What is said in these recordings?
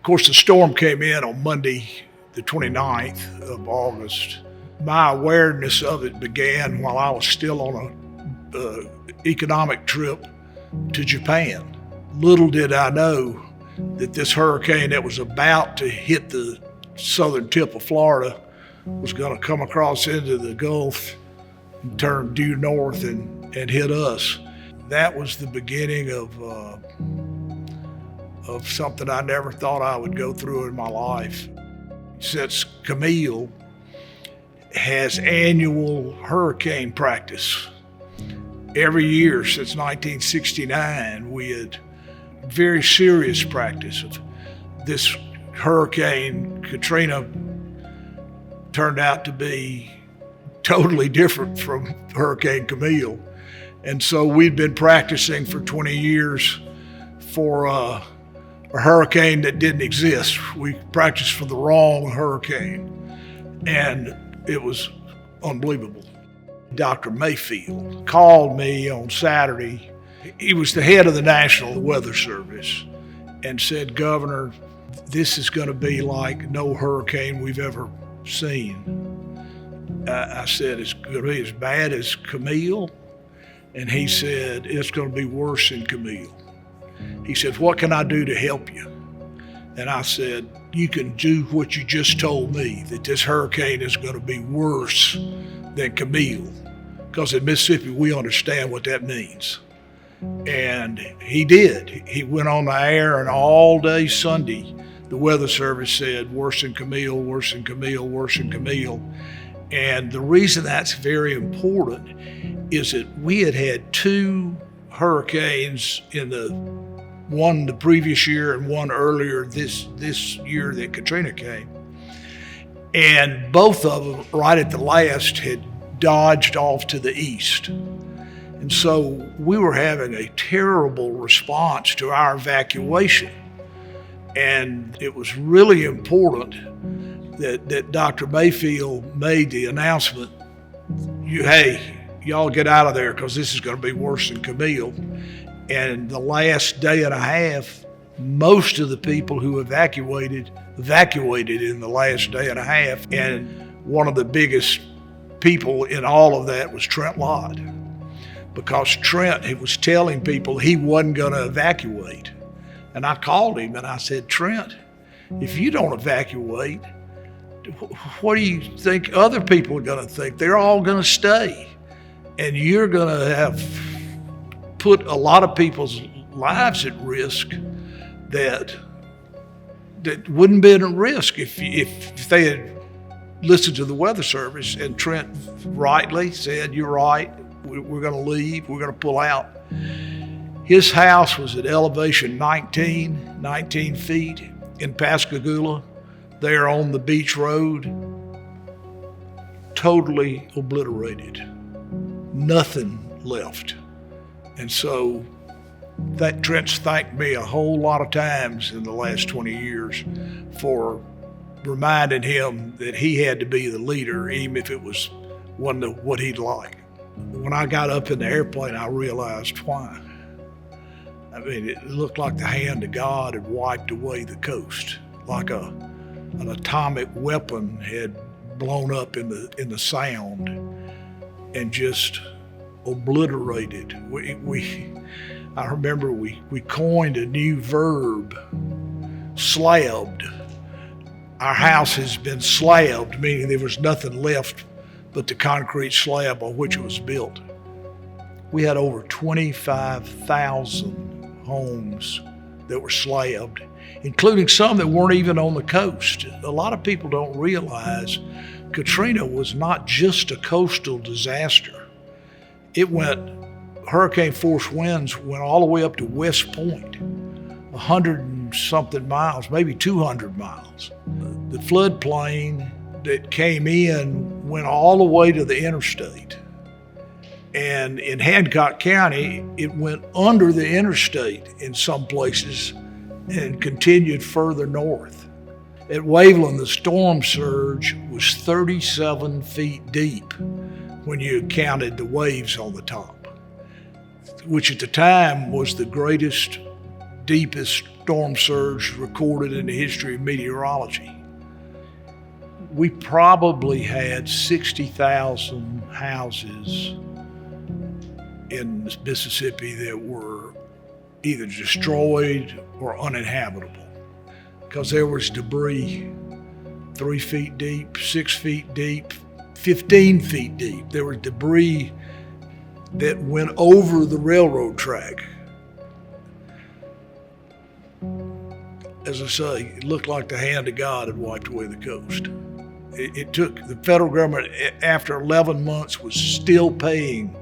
Of course, the storm came in on Monday, the 29th of August. My awareness of it began while I was still on an economic trip to Japan. Little did I know that this hurricane that was about to hit the southern tip of Florida was going to come across into the Gulf and turn due north and hit us. That was the beginning of something I never thought I would go through in my life. Since Camille has annual hurricane practice, every year since 1969, we had very serious practice of this hurricane. Katrina turned out to be totally different from Hurricane Camille. And so we'd been practicing for 20 years for a hurricane that didn't exist. We practiced for the wrong hurricane, and it was unbelievable. Dr. Mayfield called me on Saturday. He was the head of the National Weather Service and said, "Governor, this is going to be like no hurricane we've ever seen." I said, "It's going to be as bad as Camille?" And he said, "It's going to be worse than Camille." He said, "What can I do to help you?" And I said, "You can do what you just told me, that this hurricane is going to be worse than Camille, because in Mississippi, we understand what that means." And he did. He went on the air, and all day Sunday, the Weather Service said, "Worse than Camille, worse than Camille, worse than Camille." And the reason that's very important is that we had had two hurricanes one the previous year and one earlier this year that Katrina came. And both of them, right at the last, had dodged off to the east. And so we were having a terrible response to our evacuation. And it was really important that Dr. Mayfield made the announcement, "Hey, y'all get out of there, because this is going to be worse than Camille." And the last day and a half, most of the people who evacuated in the last day and a half. And one of the biggest people in all of that was Trent Lott, because Trent, he was telling people he wasn't going to evacuate. And I called him and I said, "Trent, if you don't evacuate, what do you think other people are going to think? They're all going to stay. And you're going to have put a lot of people's lives at risk that wouldn't be at risk if they had listened to the Weather Service." And Trent rightly said, "You're right, we're going to leave, we're going to pull out." His house was at elevation 19 feet in Pascagoula, there on the beach road, totally obliterated, nothing left. And so that Trent's thanked me a whole lot of times in the last 20 years for reminding him that he had to be the leader, even if it wasn't what he'd like. When I got up in the airplane, I realized why. I mean, it looked like the hand of God had wiped away the coast, like an atomic weapon had blown up in the sound and just obliterated. I remember we coined a new verb, slabbed. Our house has been slabbed, meaning there was nothing left but the concrete slab on which it was built. We had over 25,000 homes that were slabbed, including some that weren't even on the coast. A lot of people don't realize Katrina was not just a coastal disaster. Hurricane force winds went all the way up to West Point, 100 and something miles, maybe 200 miles. The floodplain that came in went all the way to the interstate. And in Hancock County, it went under the interstate in some places and continued further north. At Waveland, the storm surge was 37 feet deep when you counted the waves on the top, which at the time was the greatest deepest storm surge recorded in the history of meteorology. We probably had 60,000 houses in Mississippi that were either destroyed or uninhabitable because there was debris 3 feet deep, 6 feet deep, 15 feet deep. There was debris that went over the railroad track. As I say, it looked like the hand of God had wiped away the coast. It took the federal government, after 11 months, was still paying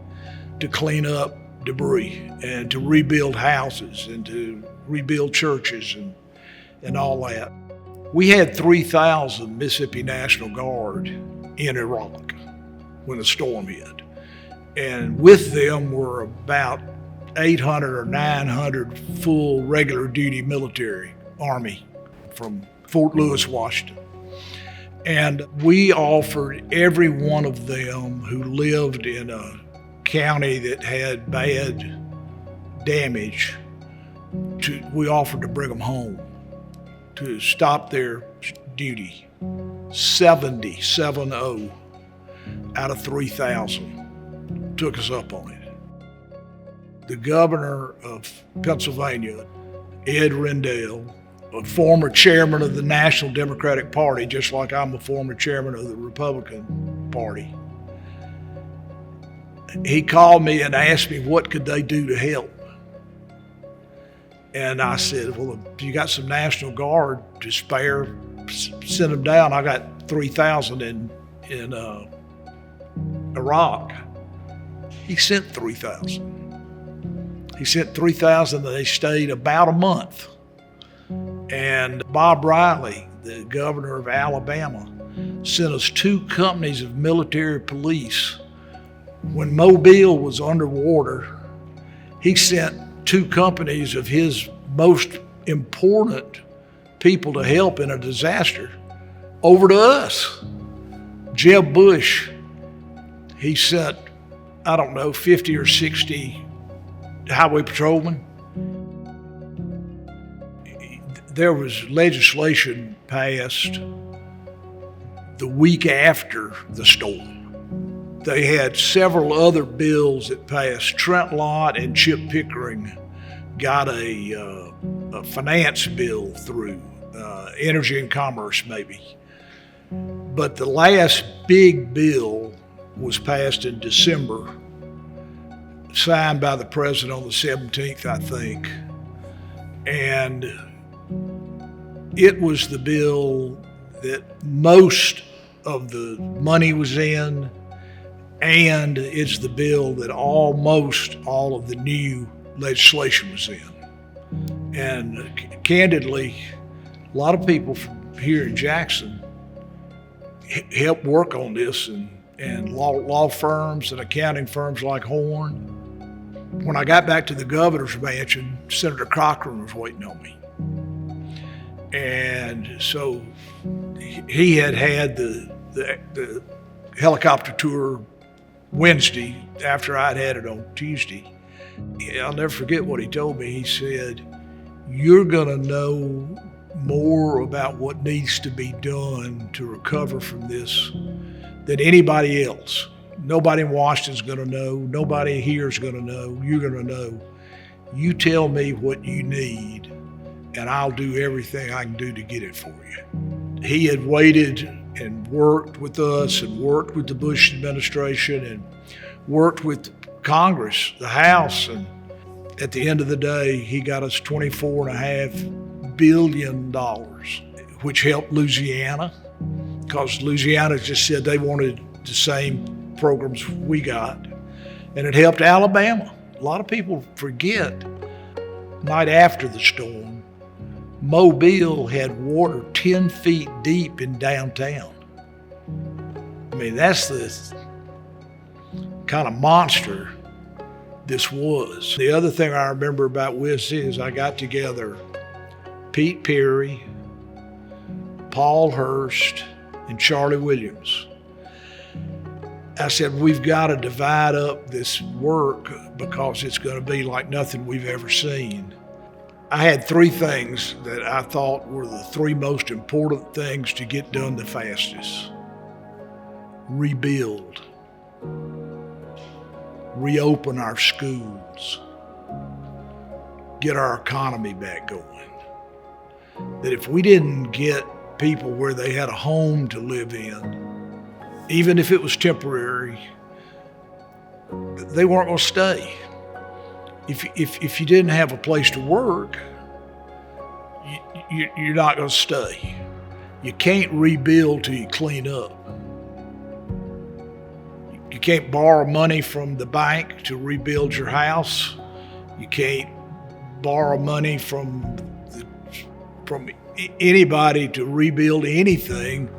to clean up debris and to rebuild houses and to rebuild churches and all that. We had 3,000 Mississippi National Guard in Iraq when the storm hit. And with them were about 800 or 900 full regular duty military army from Fort Lewis, Washington. And we offered every one of them who lived in a county that had bad damage, we offered to bring them home to stop their duty. 70 out of 3,000 took us up on it. The governor of Pennsylvania, Ed Rendell, a former chairman of the National Democratic Party, just like I'm a former chairman of the Republican Party, he called me and asked me what could they do to help. And I said, well, if you got some National Guard to spare, send them down. I got 3,000 in Iraq. He sent 3,000. He sent 3,000 and they stayed about a month. And Bob Riley, the governor of Alabama, sent us 2 companies of military police. When Mobile was underwater, he sent 2 companies of his most important people to help in a disaster over to us. Jeb Bush, he sent, 50 or 60 highway patrolmen. There was legislation passed the week after the storm. They had several other bills that passed. Trent Lott and Chip Pickering got a finance bill through, Energy and Commerce maybe. But the last big bill was passed in December, signed by the president on the 17th, I think. And it was the bill that most of the money was in, and it's the bill that almost all of the new legislation was in. And candidly, a lot of people from here in Jackson helped work on this, and law firms and accounting firms like HORNE. When I got back to the governor's mansion, Senator Cochran was waiting on me. And so he had the helicopter tour Wednesday after I'd had it on Tuesday. I'll never forget what he told me. He said, "You're gonna know more about what needs to be done to recover from this than anybody else. Nobody in Washington's gonna know, nobody here's gonna know, you're gonna know. You tell me what you need, and I'll do everything I can do to get it for you." He had waited and worked with us and worked with the Bush administration and worked with Congress, the House, and at the end of the day, he got us $24.5 billion, which helped Louisiana, because Louisiana just said they wanted the same programs we got, and it helped Alabama. A lot of people forget, night after the storm, Mobile had water 10 feet deep in downtown. I mean, that's the kind of monster this was. The other thing I remember about WISC is I got together Pete Perry, Paul Hurst, and Charlie Williams. I said, we've got to divide up this work because it's going to be like nothing we've ever seen. I had three things that I thought were the three most important things to get done the fastest. Rebuild. Reopen our schools. Get our economy back going. That if we didn't get people where they had a home to live in, even if it was temporary, they weren't going to stay. If you didn't have a place to work, you're not going to stay. You can't rebuild till you clean up. You can't borrow money from the bank to rebuild your house. You can't borrow money from anybody to rebuild anything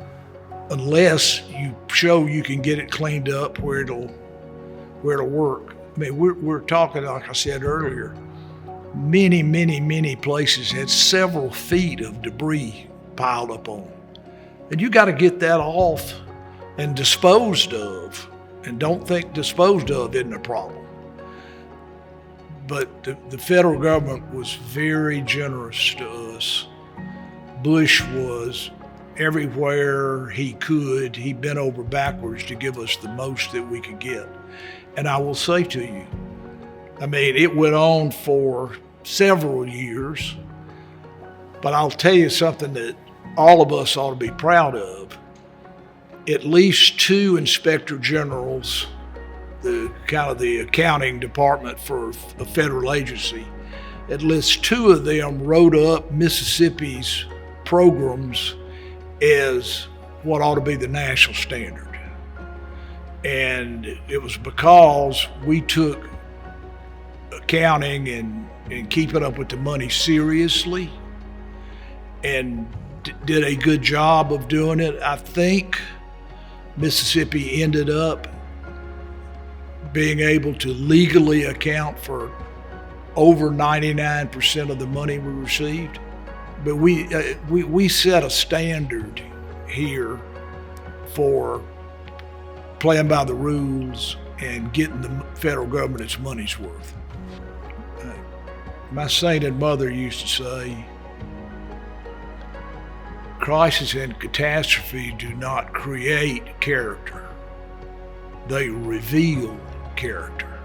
unless you show you can get it cleaned up where it'll work. I mean, we're talking, like I said earlier, many places had several feet of debris piled up on them. And you got to get that off and disposed of. And don't think disposed of isn't a problem. But the federal government was very generous to us. Bush was everywhere he could. He bent over backwards to give us the most that we could get. And I will say to you, I mean, it went on for several years, but I'll tell you something that all of us ought to be proud of. At least two inspector generals, the accounting department for a federal agency, at least two of them wrote up Mississippi's programs as what ought to be the national standard. And it was because we took accounting and keeping up with the money seriously and did a good job of doing it. I think Mississippi ended up being able to legally account for over 99% of the money we received. But we set a standard here for playing by the rules and getting the federal government its money's worth. My sainted mother used to say, crisis and catastrophe do not create character. They reveal character.